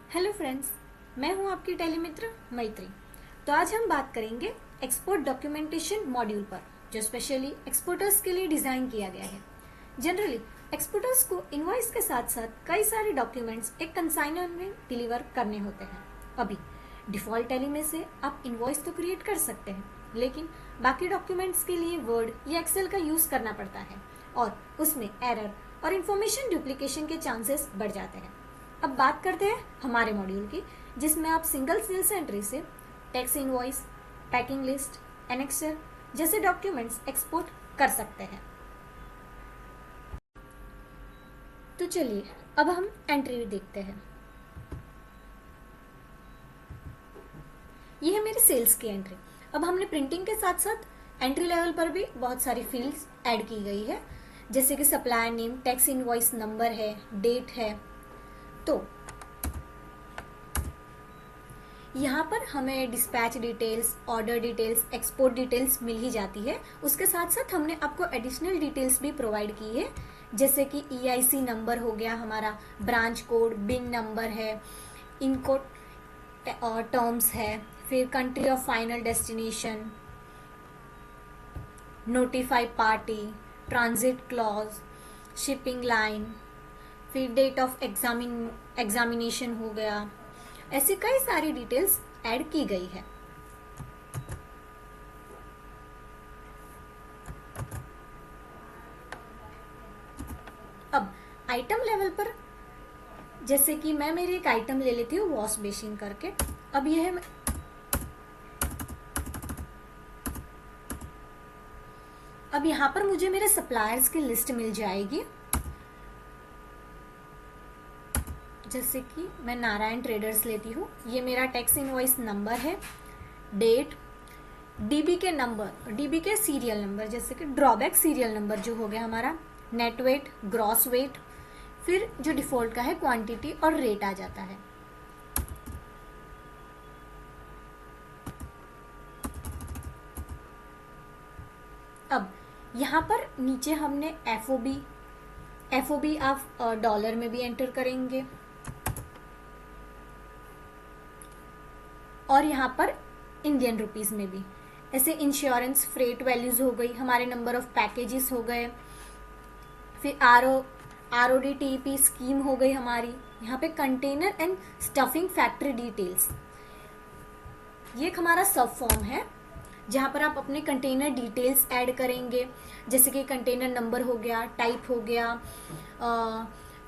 Hello friends, मैं हूं आपकी टेलीमित्र मैत्री। तो आज हम बात करेंगे एक्सपोर्ट डॉक्यूमेंटेशन मॉड्यूल पर, जो स्पेशली एक्सपोर्टर्स के लिए डिज़ाइन किया गया है। जनरली एक्सपोर्टर्स को इनवॉइस के साथ साथ कई सारे डॉक्यूमेंट्स एक कंसाइनर में डिलीवर करने होते हैं। अभी डिफ़ॉल्ट टैली में से आप इनवॉइस तो क्रिएट कर सकते हैं, लेकिन बाकी डॉक्यूमेंट्स के लिए वर्ड या एक्सेल का यूज़ करना पड़ता है और उसमें एरर और इन्फॉर्मेशन डुप्लीकेशन के चांसेस बढ़ जाते हैं। अब बात करते हैं हमारे मॉड्यूल की, जिसमें आप सिंगल सेल्स एंट्री से tax invoice, packing list, annexure जैसे डॉक्यूमेंट्स एक्सपोर्ट कर सकते हैं। तो चलिए अब हम एंट्री देखते हैं। ये है मेरी सेल्स की एंट्री। अब हमने प्रिंटिंग के साथ साथ एंट्री लेवल पर भी बहुत सारी फील्ड्स ऐड की गई है, जैसे कि supplier name, tax invoice number है, डेट है। तो यहाँ पर हमें dispatch details, order details, export details मिल ही जाती है। उसके साथ साथ हमने आपको एडिशनल डिटेल्स भी प्रोवाइड की है, जैसे कि EIC नंबर हो गया, हमारा ब्रांच कोड, बिन नंबर है, इनको टर्म्स है, फिर country of final destination, notify party, transit clause, shipping line, फिर डेट ऑफ एग्जामिनेशन हो गया। ऐसी कई सारी डिटेल्स ऐड की गई है। अब आइटम लेवल पर, जैसे कि मैं मेरी एक आइटम ले लेती हूँ वॉश बेसिन करके। अब यह है, अब यहाँ पर मुझे मेरे सप्लायर्स की लिस्ट मिल जाएगी। जैसे कि मैं नारायण ट्रेडर्स लेती हूँ, ये मेरा टैक्स इनवॉइस नंबर है, डेट, डीबी के नंबर, डीबी के सीरियल नंबर, जैसे कि ड्रॉबैक सीरियल नंबर जो हो गया हमारा, नेट वेट, ग्रॉस वेट, फिर जो डिफॉल्ट का है क्वांटिटी और रेट आ जाता है। अब यहाँ पर नीचे हमने एफओबी आप डॉलर में भी एंटर करेंगे, और यहाँ पर इंडियन रुपीस में भी। ऐसे इंश्योरेंस, फ्रेट वैल्यूज हो गई, हमारे नंबर ऑफ पैकेजेस हो गए, फिर RODTEP स्कीम हो गई हमारी। यहाँ पे container and stuffing factory details, ये एक हमारा सब फॉर्म है जहाँ पर आप अपने कंटेनर डिटेल्स ऐड करेंगे, जैसे कि कंटेनर नंबर हो गया, टाइप हो गया,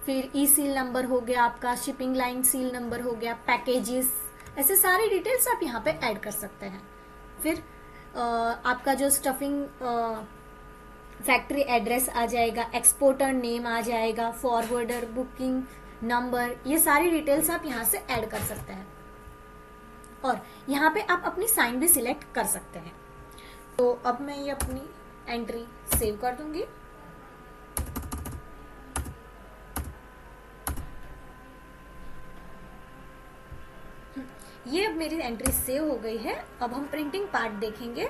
फिर सील नंबर हो गया आपका, शिपिंग लाइन सील नंबर हो गया, पैकेजेस, ऐसे सारे डिटेल्स आप यहाँ पे ऐड कर सकते हैं। फिर आपका जो स्टफिंग फैक्ट्री एड्रेस आ जाएगा, एक्सपोर्टर नेम आ जाएगा, फॉरवर्डर, बुकिंग नंबर, ये सारी डिटेल्स आप यहाँ से ऐड कर सकते हैं। और यहाँ पे आप अपनी साइन भी सिलेक्ट कर सकते हैं। तो अब मैं ये अपनी एंट्री सेव कर दूंगी। ये अब मेरी एंट्री सेव हो गई है। अब हम प्रिंटिंग पार्ट देखेंगे।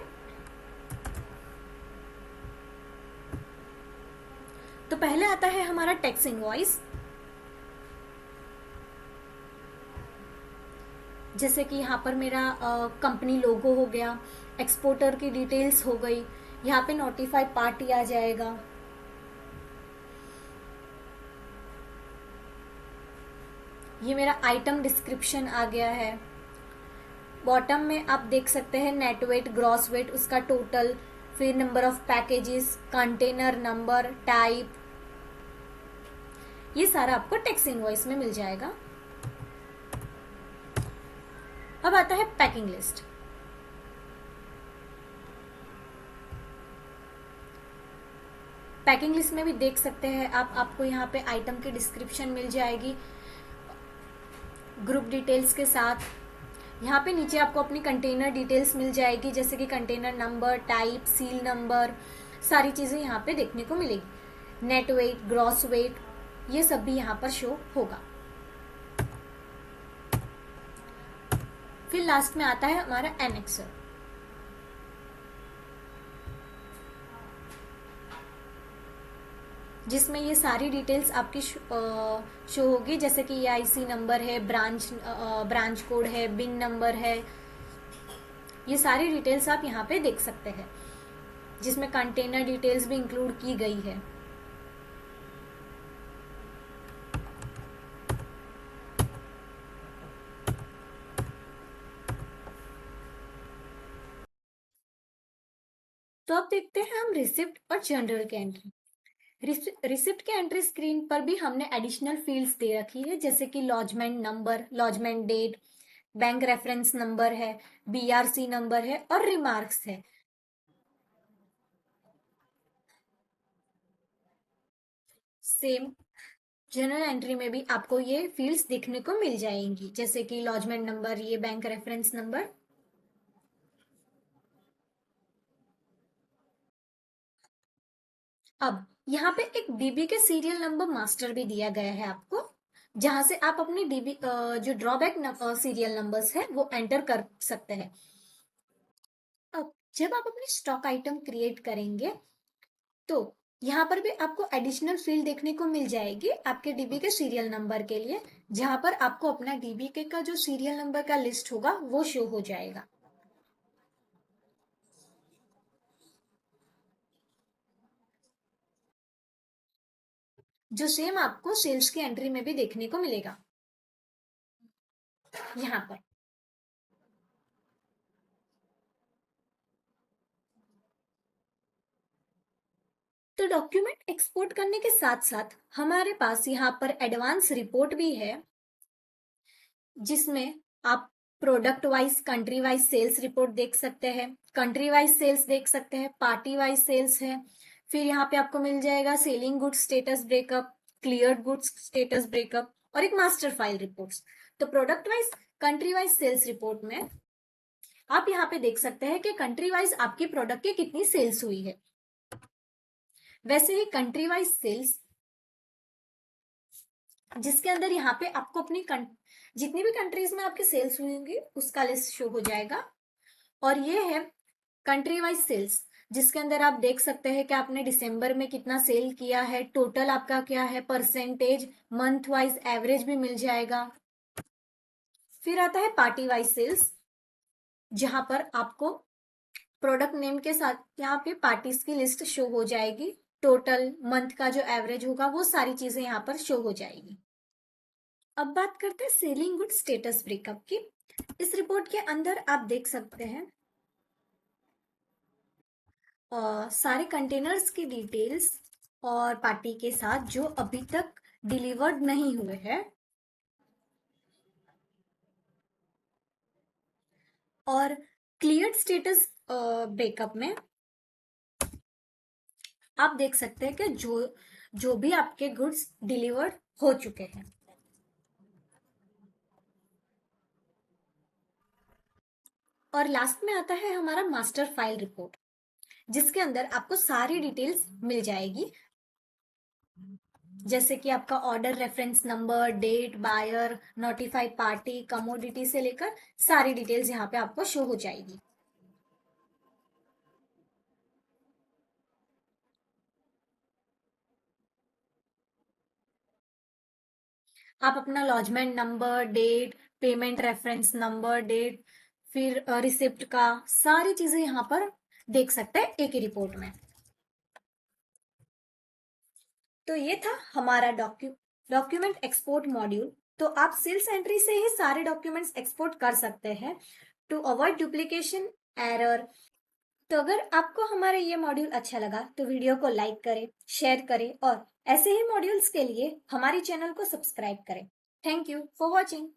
तो पहले आता है हमारा टैक्स इनवॉइस, जैसे कि यहाँ पर मेरा कंपनी लोगो हो गया, एक्सपोर्टर की डिटेल्स हो गई, यहाँ पे नोटिफाई पार्टी आ जाएगा, ये मेरा आइटम डिस्क्रिप्शन आ गया है। बॉटम में आप देख सकते हैं नेट वेट, ग्रॉस वेट, उसका टोटल, फिर number of packages, container number, type, ये सारा आपको टैक्स इनवॉइस में मिल जाएगा। अब आता है पैकिंग लिस्ट। पैकिंग लिस्ट में भी देख सकते हैं आप, आपको यहाँ पे आइटम की डिस्क्रिप्शन मिल जाएगी ग्रुप डिटेल्स के साथ। यहाँ पे नीचे आपको अपनी कंटेनर डिटेल्स मिल जाएगी, जैसे कि container number, type, seal number, सारी चीजें यहाँ पे देखने को मिलेगी। नेट वेट, ग्रॉस वेट, ये सब भी यहाँ पर शो होगा। फिर लास्ट में आता है हमारा एनेक्सर। जिसमें ये सारी डिटेल्स आपकी शो होगी, जैसे कि आईसी नंबर है, ब्रांच कोड है, बिन नंबर है। ये सारी डिटेल्स आप यहाँ पे देख सकते हैं, जिसमें कंटेनर डिटेल्स भी इंक्लूड की गई है। तो अब देखते हैं हम रिसिप्ट और जनरल के एंट्री। रिसिप्ट के एंट्री स्क्रीन पर भी हमने एडिशनल फील्ड्स दे रखी है, जैसे कि lodgement number, lodgement date, bank reference number है, बीआरसी नंबर है और रिमार्क्स है। सेम जनरल एंट्री में भी आपको ये फील्ड्स देखने को मिल जाएंगी, जैसे कि लॉजमेंट नंबर, ये बैंक रेफरेंस नंबर। अब यहाँ पे एक डीबी के सीरियल नंबर मास्टर भी दिया गया है आपको, जहां से आप अपनी डीबी जो ड्रॉबैक सीरियल नंबर्स है वो एंटर कर सकते हैं। अब जब आप अपनी स्टॉक आइटम क्रिएट करेंगे तो यहाँ पर भी आपको एडिशनल फील्ड देखने को मिल जाएगी आपके डीबी के सीरियल नंबर के लिए, जहां पर आपको अपना डीबी के का जो सीरियल नंबर का लिस्ट होगा वो शो हो जाएगा, जो सेम आपको सेल्स की एंट्री में भी देखने को मिलेगा यहाँ पर। तो डॉक्यूमेंट एक्सपोर्ट करने के साथ साथ हमारे पास यहाँ पर एडवांस रिपोर्ट भी है, जिसमें आप product wise, country wise sales report देख सकते हैं, कंट्री वाइज सेल्स देख सकते हैं, पार्टी वाइज सेल्स है। फिर यहाँ पे आपको मिल जाएगा selling goods status breakup, cleared goods status breakup और एक मास्टर फाइल रिपोर्ट्स। तो product wise, country wise sales report में आप यहाँ पे देख सकते हैं कि कंट्री वाइज आपकी प्रोडक्ट की कितनी सेल्स हुई है। वैसे ही कंट्री वाइज सेल्स, जिसके अंदर यहाँ पे आपको अपनी जितनी भी कंट्रीज में आपकी सेल्स हुई होंगी उसका लिस्ट शो हो जाएगा। और ये है कंट्री वाइज सेल्स, जिसके अंदर आप देख सकते हैं कि आपने दिसंबर में कितना सेल किया है, टोटल आपका क्या है, परसेंटेज, मंथ वाइज एवरेज भी मिल जाएगा। फिर आता है पार्टी वाइज सेल्स, जहां पर आपको प्रोडक्ट नेम के साथ यहाँ पे पार्टीज की लिस्ट शो हो जाएगी, टोटल मंथ का जो एवरेज होगा वो सारी चीजें यहाँ पर शो हो जाएगी। अब बात करते हैं सेलिंग गुड स्टेटस ब्रेकअप की। इस रिपोर्ट के अंदर आप देख सकते हैं सारे कंटेनर्स की डिटेल्स और पार्टी के साथ जो अभी तक डिलीवर्ड नहीं हुए हैं, और क्लियर्ड स्टेटस ब्रेकअप में आप देख सकते हैं कि जो भी आपके गुड्स डिलीवर्ड हो चुके हैं। और लास्ट में आता है हमारा मास्टर फाइल रिपोर्ट, जिसके अंदर आपको सारी डिटेल्स मिल जाएगी, जैसे कि आपका order reference number, date, buyer, notified party, commodity से लेकर सारी डिटेल्स यहाँ पे आपको शो हो जाएगी। आप अपना lodgement number, date, payment reference number, date, फिर रिसिप्ट का सारी चीजें यहाँ पर देख सकते हैं एक ही रिपोर्ट में। तो ये था हमारा डॉक्यूमेंट एक्सपोर्ट मॉड्यूल। तो आप सेल्स एंट्री से ही सारे डॉक्यूमेंट्स एक्सपोर्ट कर सकते हैं टू अवॉइड डुप्लीकेशन, एरर। तो अगर आपको हमारा ये मॉड्यूल अच्छा लगा तो वीडियो को लाइक करें, शेयर करें और ऐसे ही मॉड्यूल्स के लिए हमारे चैनल को सब्सक्राइब करें। Thank you for watching.